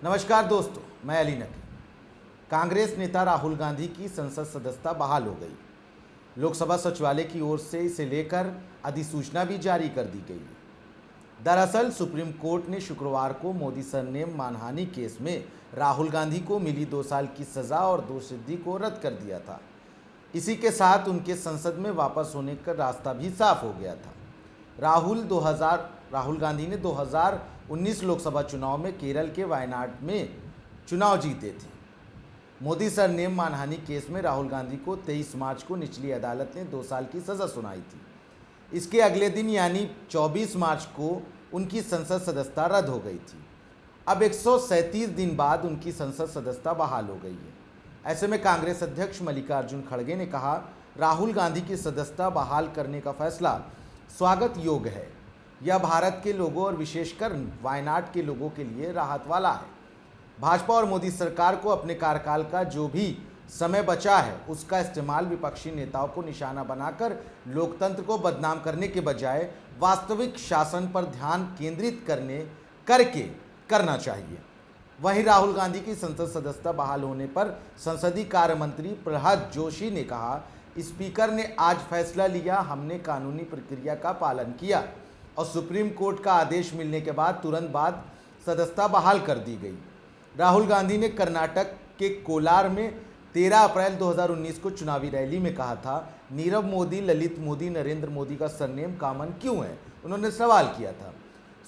नमस्कार दोस्तों, मैं अली नकी। कांग्रेस नेता राहुल गांधी की संसद सदस्यता बहाल हो गई। लोकसभा सचिवालय की ओर से इसे लेकर अधिसूचना भी जारी कर दी गई है। दरअसल सुप्रीम कोर्ट ने शुक्रवार को मोदी सरनेम मानहानि केस में राहुल गांधी को मिली 2 साल की सजा और दोषसिद्धि को रद्द कर दिया था। इसी के साथ उनके संसद में वापस होने का रास्ता भी साफ हो गया था। राहुल गांधी ने 2019 लोकसभा चुनाव में केरल के वायनाड में चुनाव जीते थे। मोदी सरनेम मानहानि केस में राहुल गांधी को 23 मार्च को निचली अदालत ने 2 साल की सजा सुनाई थी। इसके अगले दिन यानी 24 मार्च को उनकी संसद सदस्यता रद्द हो गई थी। अब 137 दिन बाद उनकी संसद सदस्यता बहाल हो गई है। ऐसे में कांग्रेस अध्यक्ष मल्लिकार्जुन खड़गे ने कहा, राहुल गांधी की सदस्यता बहाल करने का फैसला स्वागत योग्य है। यह भारत के लोगों और विशेषकर वायनाड के लोगों के लिए राहत वाला है। भाजपा और मोदी सरकार को अपने कार्यकाल का जो भी समय बचा है उसका इस्तेमाल विपक्षी नेताओं को निशाना बनाकर लोकतंत्र को बदनाम करने के बजाय वास्तविक शासन पर ध्यान केंद्रित करना चाहिए। वहीं राहुल गांधी की संसद सदस्यता बहाल होने पर संसदीय कार्य मंत्री प्रहलाद जोशी ने कहा, स्पीकर ने आज फैसला लिया, हमने कानूनी प्रक्रिया का पालन किया और सुप्रीम कोर्ट का आदेश मिलने के बाद तुरंत बाद सदस्यता बहाल कर दी गई। राहुल गांधी ने कर्नाटक के कोलार में 13 अप्रैल 2019 को चुनावी रैली में कहा था, नीरव मोदी, ललित मोदी, नरेंद्र मोदी का सरनेम कॉमन क्यों है। उन्होंने सवाल किया था,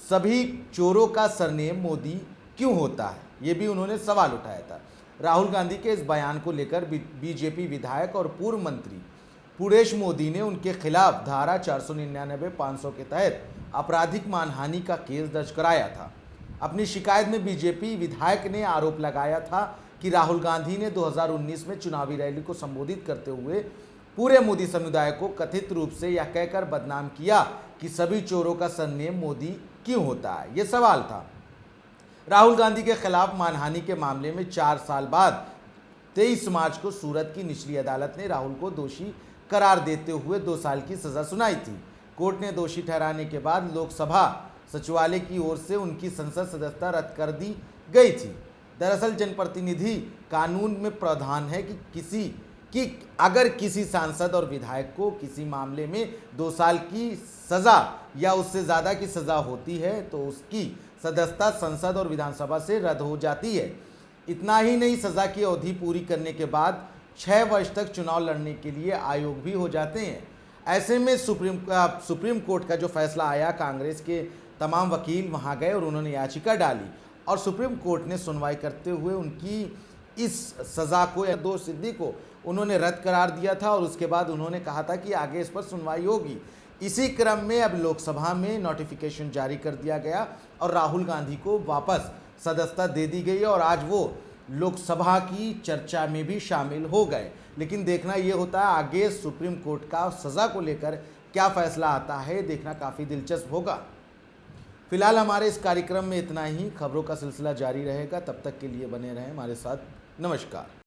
सभी चोरों का सरनेम मोदी क्यों होता है, ये भी उन्होंने सवाल उठाया था। राहुल गांधी के इस बयान को लेकर बीजेपी विधायक और पूर्व मंत्री पुरेश मोदी ने उनके खिलाफ धारा 499-500 के तहत आपराधिक मानहानि का केस दर्ज कराया था। अपनी शिकायत में बीजेपी विधायक ने आरोप लगाया था कि राहुल गांधी ने 2019 में चुनावी रैली को संबोधित करते हुए पूरे मोदी समुदाय को कथित रूप से यह कहकर बदनाम किया कि सभी चोरों का सरनेम मोदी क्यों होता है। यह सवाल था। राहुल गांधी के खिलाफ मानहानि के मामले में 4 साल बाद 23 मार्च को सूरत की निचली अदालत ने राहुल को दोषी करार देते हुए 2 साल की सजा सुनाई थी। कोर्ट ने दोषी ठहराने के बाद लोकसभा सचिवालय की ओर से उनकी संसद सदस्यता रद्द कर दी गई थी। दरअसल जनप्रतिनिधि कानून में प्रावधान है कि अगर किसी सांसद और विधायक को किसी मामले में 2 साल की सजा या उससे ज़्यादा की सजा होती है तो उसकी सदस्यता संसद और विधानसभा से रद्द हो जाती है। इतना ही नहीं, सजा की अवधि पूरी करने के बाद 6 वर्ष तक चुनाव लड़ने के लिए आयोग भी हो जाते हैं। ऐसे में सुप्रीम कोर्ट का जो फैसला आया, कांग्रेस के तमाम वकील वहां गए और उन्होंने याचिका डाली और सुप्रीम कोर्ट ने सुनवाई करते हुए उनकी इस सज़ा को या दोषसिद्धि को उन्होंने रद्द करार दिया था और उसके बाद उन्होंने कहा था कि आगे इस पर सुनवाई होगी। इसी क्रम में अब लोकसभा में नोटिफिकेशन जारी कर दिया गया और राहुल गांधी को वापस सदस्यता दे दी गई और आज वो लोकसभा की चर्चा में भी शामिल हो गए। लेकिन देखना ये होता है आगे सुप्रीम कोर्ट का सज़ा को लेकर क्या फैसला आता है, देखना काफ़ी दिलचस्प होगा। फिलहाल हमारे इस कार्यक्रम में इतना ही। खबरों का सिलसिला जारी रहेगा, तब तक के लिए बने रहें हमारे साथ। नमस्कार।